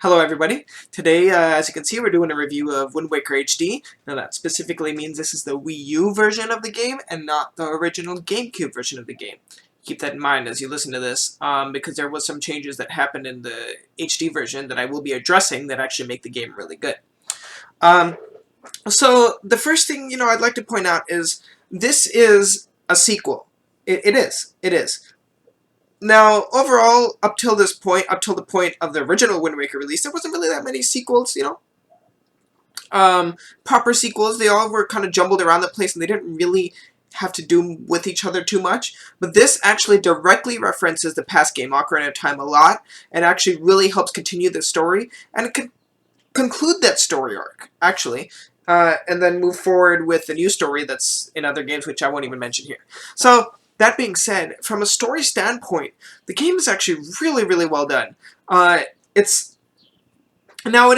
Hello everybody. Today, as you can see, we're doing a review of Wind Waker HD. Now that specifically means this is the Wii U version of the game and not the original GameCube version of the game. Keep that in mind as you listen to this, because there was some changes that happened in the HD version that I will be addressing that actually make the game really good. Um, so the first thing, I'd like to point out is this is a sequel. It is. It is. Now, overall, up till this point, up till the point of the original Wind Waker release, there wasn't really that many sequels, proper sequels. They all were kind of jumbled around the place, and they didn't really have to do with each other too much. But this actually directly references the past game, Ocarina of Time, a lot, and actually really helps continue the story, and conclude that story arc, actually. And then move forward with the new story that's in other games, which I won't even mention here. So, that being said, from a story standpoint, the game is actually really, really well done. Now, it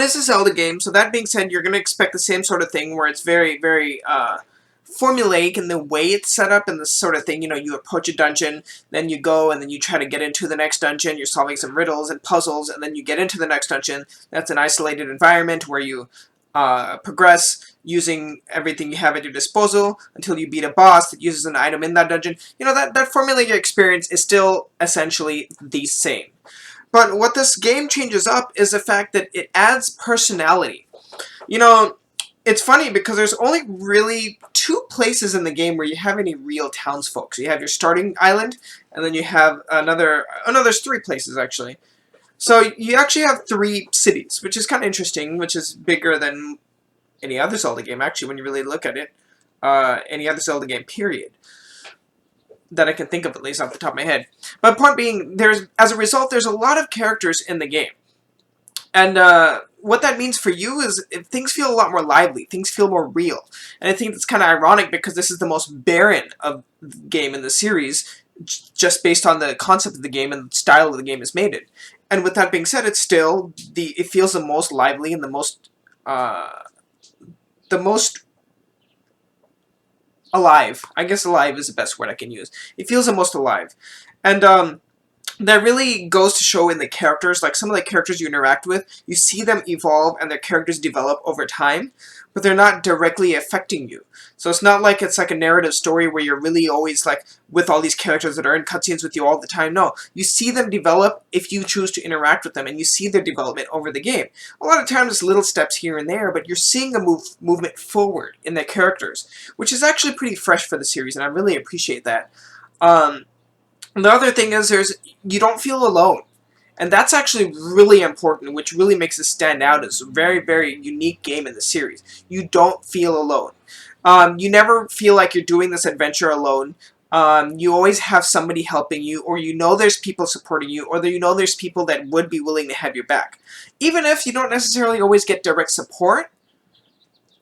is a Zelda game, so that being said, you're going to expect the same sort of thing, where it's very, very formulaic in the way it's set up and this sort of thing. You approach a dungeon, then you go, and then you try to get into the next dungeon, you're solving some riddles and puzzles, and then you get into the next dungeon. That's an isolated environment where you progress using everything you have at your disposal until you beat a boss that uses an item in that dungeon. That formulaic experience is still essentially the same. But what this game changes up is the fact that it adds personality. It's funny because there's only really two places in the game where you have any real townsfolk. So you have your starting island, and then you have another... Oh no, there's three places actually. So you actually have three cities, which is kind of interesting, which is bigger than any other Zelda game, actually, when you really look at it. Any other Zelda game, period. That I can think of, at least, off the top of my head. But point being, as a result, there's a lot of characters in the game. And what that means for you is things feel a lot more lively. Things feel more real. And I think that's kind of ironic because this is the most barren of the game in the series, just based on the concept of the game and the style of the game has made it. And with that being said, it feels the most lively and the most alive. I guess alive is the best word I can use. It feels the most alive. And that really goes to show in the characters. Like, some of the characters you interact with, you see them evolve and their characters develop over time, but they're not directly affecting you. So it's not like it's like a narrative story where you're really always like with all these characters that are in cutscenes with you all the time. No, you see them develop if you choose to interact with them, and you see their development over the game. A lot of times it's little steps here and there, but you're seeing a movement forward in their characters, which is actually pretty fresh for the series, and I really appreciate that. The other thing is you don't feel alone. And that's actually really important, which really makes it stand out as a very, very unique game in the series. You don't feel alone. You never feel like you're doing this adventure alone. You always have somebody helping you, or there's people supporting you, or there's people that would be willing to have your back. Even if you don't necessarily always get direct support,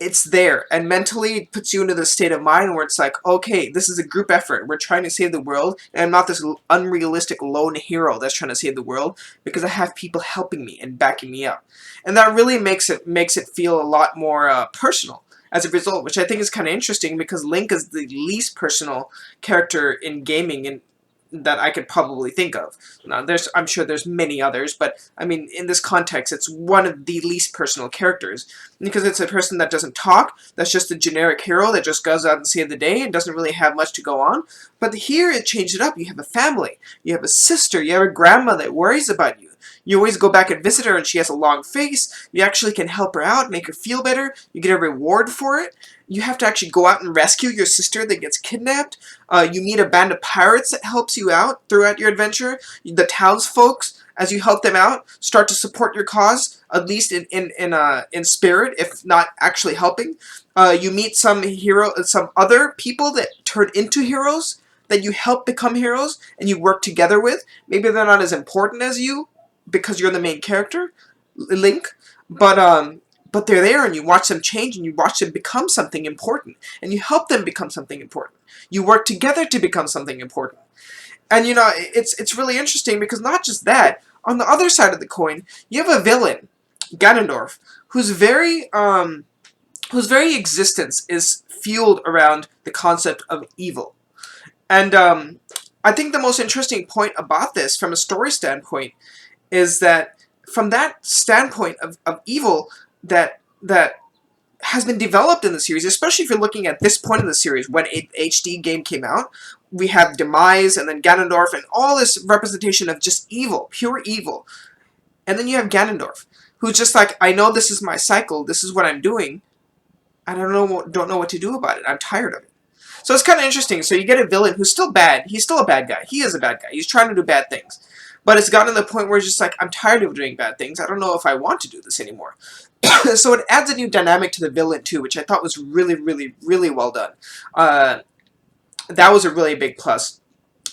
it's there, and mentally it puts you into the state of mind where it's like, okay, this is a group effort. We're trying to save the world, and I'm not this unrealistic lone hero that's trying to save the world, because I have people helping me and backing me up. And that really makes it feel a lot more personal as a result, which I think is kind of interesting, because Link is the least personal character in gaming, and that I could probably think of. Now, I'm sure there's many others, but I mean, in this context, it's one of the least personal characters, because it's a person that doesn't talk, that's just a generic hero that just goes out and saves the day and doesn't really have much to go on. But here, it changed it up. You have a family, you have a sister, you have a grandma that worries about you. You always go back and visit her, and she has a long face. You actually can help her out, make her feel better. You get a reward for it. You have to actually go out and rescue your sister that gets kidnapped. You meet a band of pirates that helps you out throughout your adventure. The townsfolk, as you help them out, start to support your cause, at least in spirit, if not actually helping. You meet some other people that turn into heroes that you help become heroes, and you work together with. Maybe they're not as important as you, because you're the main character, Link, but they're there, and you watch them change, and you watch them become something important, and you help them become something important. You work together to become something important. And it's really interesting, because not just that, on the other side of the coin, you have a villain, Ganondorf, whose very existence is fueled around the concept of evil. And I think the most interesting point about this, from a story standpoint, is that from that standpoint of evil that has been developed in the series, especially if you're looking at this point in the series, when a HD game came out, we have Demise and then Ganondorf and all this representation of just evil, pure evil. And then you have Ganondorf, who's just like, I know this is my cycle, this is what I'm doing, I don't know what to do about it. I'm tired of it. So it's kind of interesting. So you get a villain who's still bad. He's still a bad guy. He is a bad guy. He's trying to do bad things. But it's gotten to the point where it's just like, I'm tired of doing bad things. I don't know if I want to do this anymore. So it adds a new dynamic to the villain too, which I thought was really, really, really well done. That was a really big plus.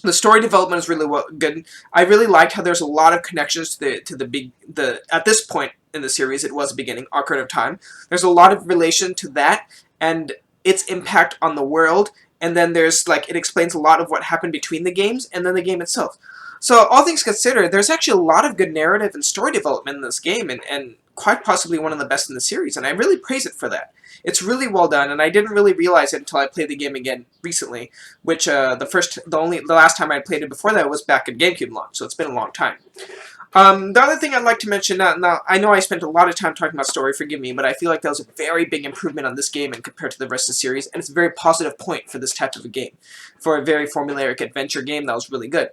The story development is really good. I really liked how there's a lot of connections to the at this point in the series, it was the beginning, Ocarina of Time. There's a lot of relation to that and its impact on the world, and then there's like it explains a lot of what happened between the games and then the game itself. So all things considered, there's actually a lot of good narrative and story development in this game, and quite possibly one of the best in the series, and I really praise it for that. It's really well done, and I didn't really realize it until I played the game again recently, which the last time I played it before that was back at GameCube launch, so it's been a long time. The other thing I'd like to mention, now I know I spent a lot of time talking about story, forgive me, but I feel like that was a very big improvement on this game and compared to the rest of the series, and it's a very positive point for this type of a game. For a very formulaic adventure game, that was really good.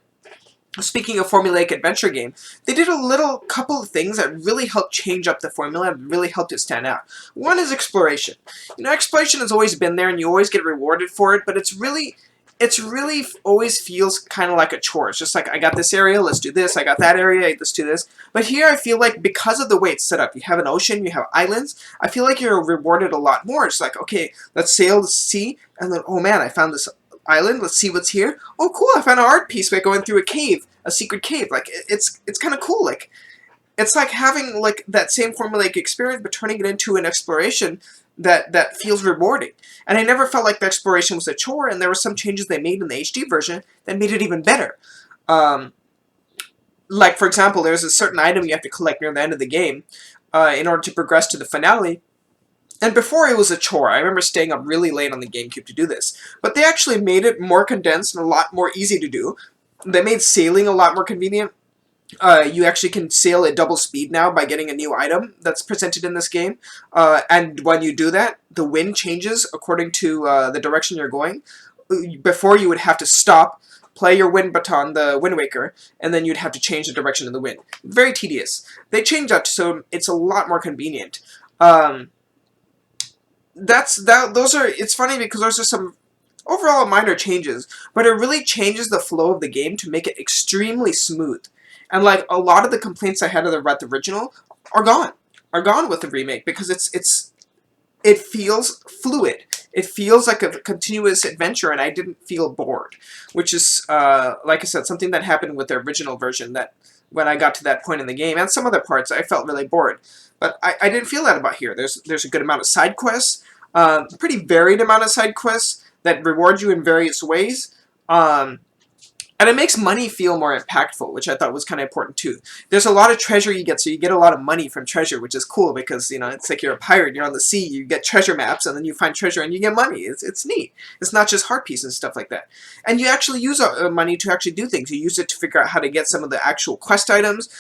Speaking of formulaic adventure game, they did a couple of things that really helped change up the formula and really helped it stand out. One is exploration. You know, exploration has always been there and you always get rewarded for it, but it's really always feels kind of like a chore. It's just like, I got this area, let's do this, I got that area, let's do this. But here I feel like because of the way it's set up, you have an ocean, you have islands, I feel like you're rewarded a lot more. It's like, okay, let's sail the sea, and then, oh man, I found this island, let's see what's here. Oh cool, I found an art piece by going through a cave, a secret cave. Like, it's kind of cool. Like, it's like having like that same formulaic experience but turning it into an exploration that feels rewarding. And I never felt like the exploration was a chore, and there were some changes they made in the HD version that made it even better. Like, for example, there's a certain item you have to collect near the end of the game in order to progress to the finale. And before it was a chore. I remember staying up really late on the GameCube to do this. But they actually made it more condensed and a lot more easy to do. They made sailing a lot more convenient. You actually can sail at double speed now by getting a new item that's presented in this game. And when you do that, the wind changes according to the direction you're going. Before, you would have to stop, play your wind baton, the Wind Waker, and then you'd have to change the direction of the wind. Very tedious. They changed that so it's a lot more convenient. It's funny because those are some overall minor changes, but it really changes the flow of the game to make it extremely smooth. And like a lot of the complaints I had about the original are gone with the remake because it feels fluid. It feels like a continuous adventure, and I didn't feel bored, which is like I said, something that happened with the original version. That when I got to that point in the game and some other parts, I felt really bored. But I didn't feel that about here. There's a good amount of side quests, pretty varied amount of side quests that reward you in various ways. And it makes money feel more impactful, which I thought was kind of important too. There's a lot of treasure you get, so you get a lot of money from treasure, which is cool because, you know, it's like you're a pirate, you're on the sea, you get treasure maps, and then you find treasure and you get money. It's neat. It's not just heart pieces and stuff like that. And you actually use money to actually do things. You use it to figure out how to get some of the actual quest items.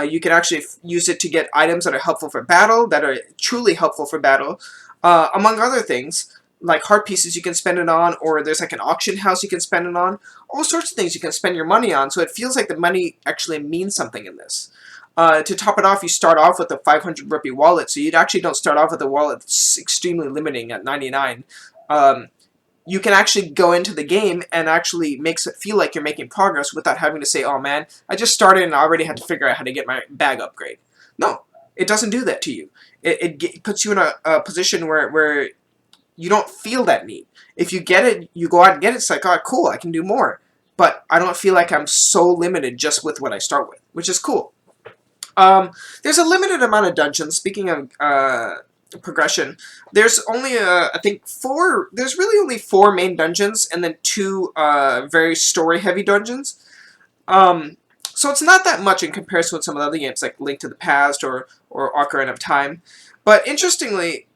You can actually use it to get items that are helpful for battle, that are truly helpful for battle, among other things. Like heart pieces you can spend it on, or there's like an auction house you can spend it on. All sorts of things you can spend your money on, so it feels like the money actually means something in this. To top it off, you start off with a 500 rupee wallet, so you actually don't start off with a wallet that's extremely limiting at 99. You can actually go into the game and actually makes it feel like you're making progress without having to say, oh man, I just started and I already had to figure out how to get my bag upgrade. No, it doesn't do that to you. It puts you in a position where you don't feel that need. If you get it, you go out and get it, it's like, oh, cool, I can do more. But I don't feel like I'm so limited just with what I start with, which is cool. There's a limited amount of dungeons. Speaking of progression, there's only, I think, there's really only 4 main dungeons and then 2 very story-heavy dungeons. So it's not that much in comparison with some of the other games, like Link to the Past or Ocarina of Time. But interestingly,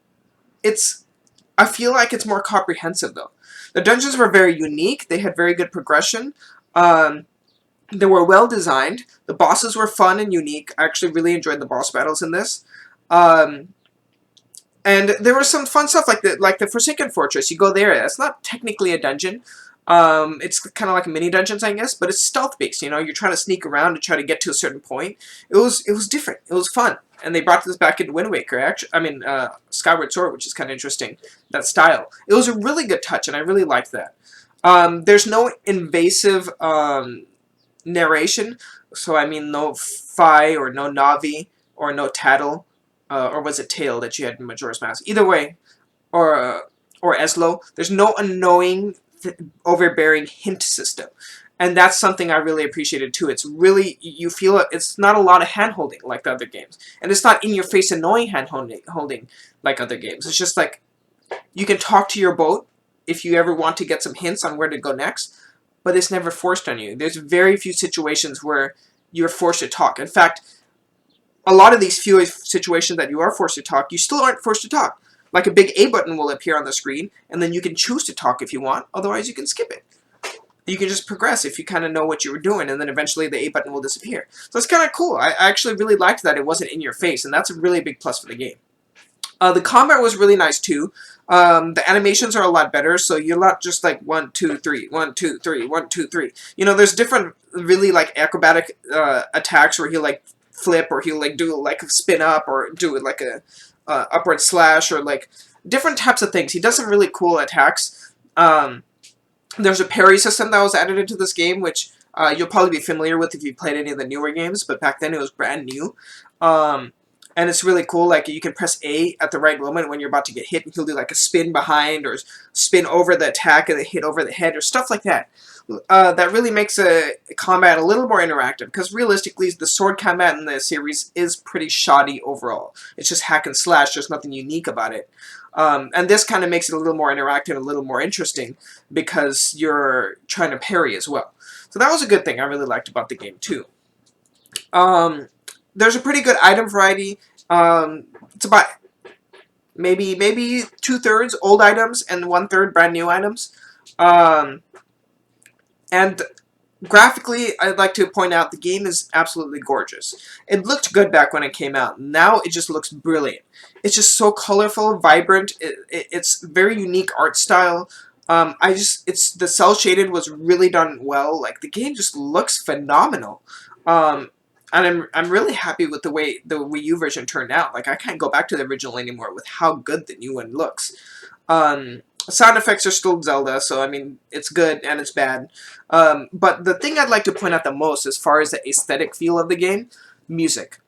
I feel like it's more comprehensive, though. The dungeons were very unique. They had very good progression. They were well designed. The bosses were fun and unique. I actually really enjoyed the boss battles in this. Um, and there was some fun stuff like the Forsaken Fortress. You go there. It's not technically a dungeon. It's kind of like mini dungeons, I guess, but it's stealth based. You know, you're trying to sneak around to try to get to a certain point. It was different. It was fun, and they brought this back in Wind Waker. Actually, Skyward Sword, which is kind of interesting. That style. It was a really good touch, and I really liked that. There's no invasive narration, so I mean, no Fi or no Navi or no Tattle, or was it Tail that you had in Majora's Mask? Either way, or Eslo. There's no annoying, overbearing hint system, and that's something I really appreciated too. It's really, you feel it's not a lot of hand holding like the other games, and it's not in your face annoying hand holding like other games. It's just like you can talk to your boat if you ever want to get some hints on where to go next, but it's never forced on you. There's very few situations where you're forced to talk. In fact, a lot of these few situations that you are forced to talk, you still aren't forced to talk. Like a big A button will appear on the screen, and then you can choose to talk if you want, otherwise you can skip it. You can just progress if you kind of know what you were doing, and then eventually the A button will disappear. So it's kind of cool. I actually really liked that it wasn't in your face, and that's a really big plus for the game. The combat was really nice too. The animations are a lot better, so you're not just like 1, 2, 3, 1, 2, 3, 1, 2, 3. You know, there's different really like acrobatic attacks where he'll like flip, or he'll like do like a spin up, or do like a upward slash, or like different types of things. He does some really cool attacks. There's a parry system that was added into this game, which you'll probably be familiar with if you played any of the newer games, but back then it was brand new. And it's really cool. Like, you can press A at the right moment when you're about to get hit, and he'll do like a spin behind, or spin over the attack and then hit over the head, or stuff like that. That really makes a combat a little more interactive, because realistically, the sword combat in the series is pretty shoddy overall. It's just hack and slash. There's nothing unique about it. And this kind of makes it a little more interactive, a little more interesting, because you're trying to parry as well. So that was a good thing I really liked about the game too. There's a pretty good item variety. It's about maybe 2/3 old items and 1/3 brand new items. And graphically, I'd like to point out the game is absolutely gorgeous. It looked good back when it came out. Now it just looks brilliant. It's just so colorful, vibrant. It's very unique art style. The cell shaded was really done well. Like, the game just looks phenomenal. And I'm really happy with the way the Wii U version turned out. Like, I can't go back to the original anymore with how good the new one looks. Sound effects are still Zelda, so I mean, it's good and it's bad. But the thing I'd like to point out the most, as far as the aesthetic feel of the game, music.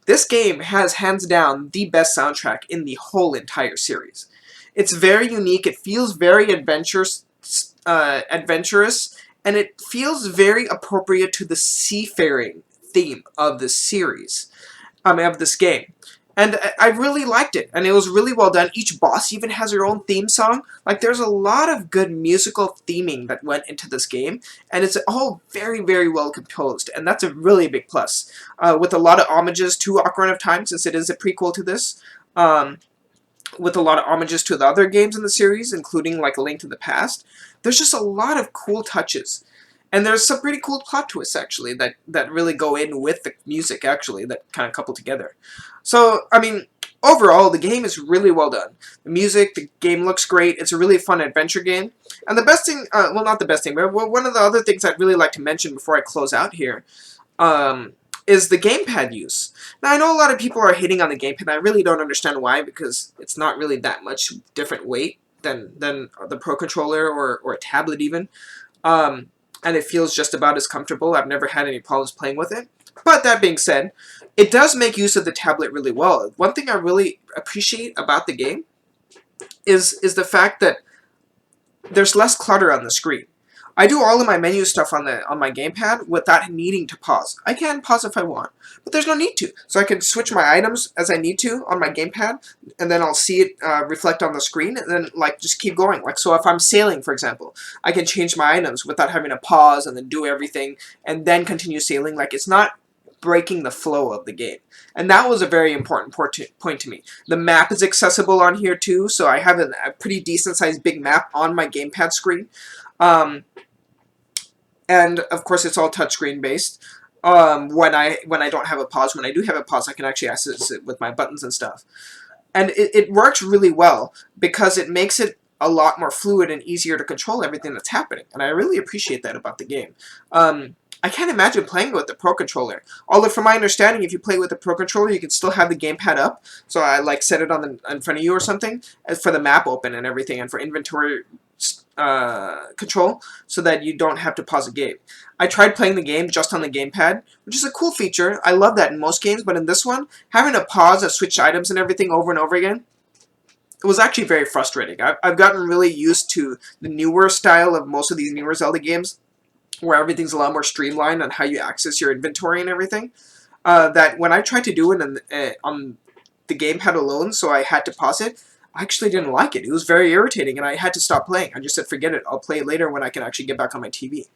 This game has, hands down, the best soundtrack in the whole entire series. It's very unique. It feels very adventurous, and it feels very appropriate to the seafaring theme of this series, of this game. And I really liked it, and it was really well done. Each boss even has their own theme song. Like, there's a lot of good musical theming that went into this game, and it's all very, very well composed, and that's a really big plus. With a lot of homages to Ocarina of Time, since it is a prequel to this, with a lot of homages to the other games in the series, including like A Link to the Past. There's just a lot of cool touches. And there's some pretty cool plot twists, actually, that really go in with the music, actually, that kind of couple together. So, I mean, overall, the game is really well done. The music, the game looks great. It's a really fun adventure game. And the best thing, well, not the best thing, but one of the other things I'd really like to mention before I close out here, is the gamepad use. Now, I know a lot of people are hating on the gamepad, and I really don't understand why, because it's not really that much different weight than the Pro Controller or a tablet even. And it feels just about as comfortable. I've never had any problems playing with it. But that being said, it does make use of the tablet really well. One thing I really appreciate about the game is the fact that there's less clutter on the screen. I do all of my menu stuff on my gamepad without needing to pause. I can pause if I want, but there's no need to. So I can switch my items as I need to on my gamepad, and then I'll see it reflect on the screen, and then like just keep going. Like, so if I'm sailing, for example, I can change my items without having to pause and then do everything and then continue sailing. Like, it's not breaking the flow of the game. And that was a very important point to me. The map is accessible on here too, so I have a pretty decent sized big map on my gamepad screen. and of course it's all touchscreen based. When I don't have a pause, when I do have a pause, I can actually access it with my buttons and stuff, and it works really well because it makes it a lot more fluid and easier to control everything that's happening, and I really appreciate that about the game. I can't imagine playing with the Pro Controller. Although, from my understanding, if you play with the Pro Controller, you can still have the gamepad up. So I like set it on in front of you or something, as for the map open and everything, and for inventory control, so that you don't have to pause a game. I tried playing the game just on the gamepad, which is a cool feature. I love that in most games, but in this one, having to pause and switch items and everything over and over again, it was actually very frustrating. I've gotten really used to the newer style of most of these newer Zelda games, where everything's a lot more streamlined on how you access your inventory and everything. That when I tried to do it on the gamepad alone, so I had to pause it, I actually didn't like it. It was very irritating, and I had to stop playing. I just said, forget it. I'll play it later when I can actually get back on my TV.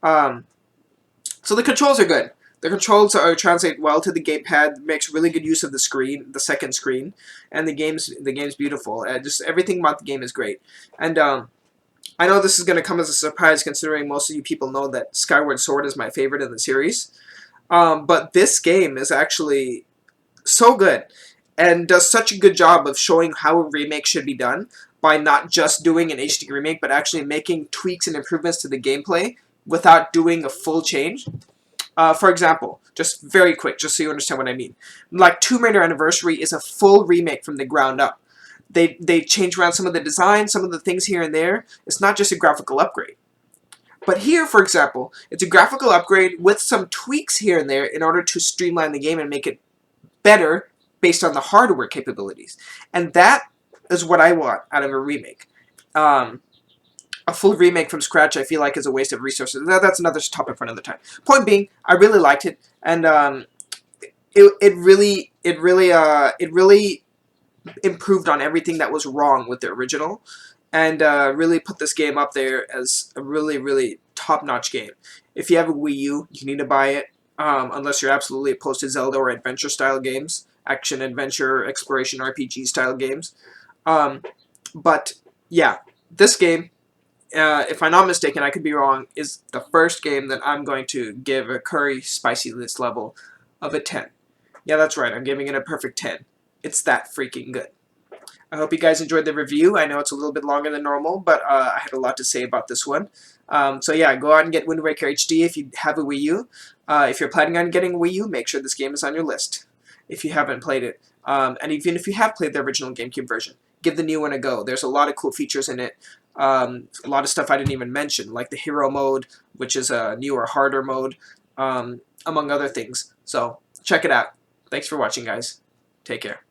So the controls are good. The controls translate well to the gamepad. Makes really good use of the screen, the second screen, and the game's beautiful. Just everything about the game is great. And I know this is going to come as a surprise, considering most of you people know that Skyward Sword is my favorite in the series. But this game is actually so good and does such a good job of showing how a remake should be done by not just doing an HD remake, but actually making tweaks and improvements to the gameplay without doing a full change. For example, just very quick, just so you understand what I mean. Like Tomb Raider Anniversary is a full remake from the ground up. They change around some of the design, some of the things here and there. It's not just a graphical upgrade. But here, for example, it's a graphical upgrade with some tweaks here and there in order to streamline the game and make it better based on the hardware capabilities. And that is what I want out of a remake. A full remake from scratch, I feel like, is a waste of resources. That's another topic for another time. Point being, I really liked it, and it really improved on everything that was wrong with the original, and really put this game up there as a really top-notch game. If you have a Wii U, you need to buy it, unless you're absolutely opposed to Zelda or adventure-style games, action, adventure, exploration, RPG-style games. But yeah, this game, if I'm not mistaken, I could be wrong, is the first game that I'm going to give a curry spiciness level of a 10. Yeah, that's right, I'm giving it a perfect 10. It's that freaking good. I hope you guys enjoyed the review. I know it's a little bit longer than normal, but I had a lot to say about this one. So yeah, go out and get Wind Waker HD if you have a Wii U. If you're planning on getting a Wii U, make sure this game is on your list if you haven't played it. And even if you have played the original GameCube version, give the new one a go. There's a lot of cool features in it. A lot of stuff I didn't even mention, like the hero mode, which is a newer, harder mode, among other things. So check it out. Thanks for watching, guys. Take care.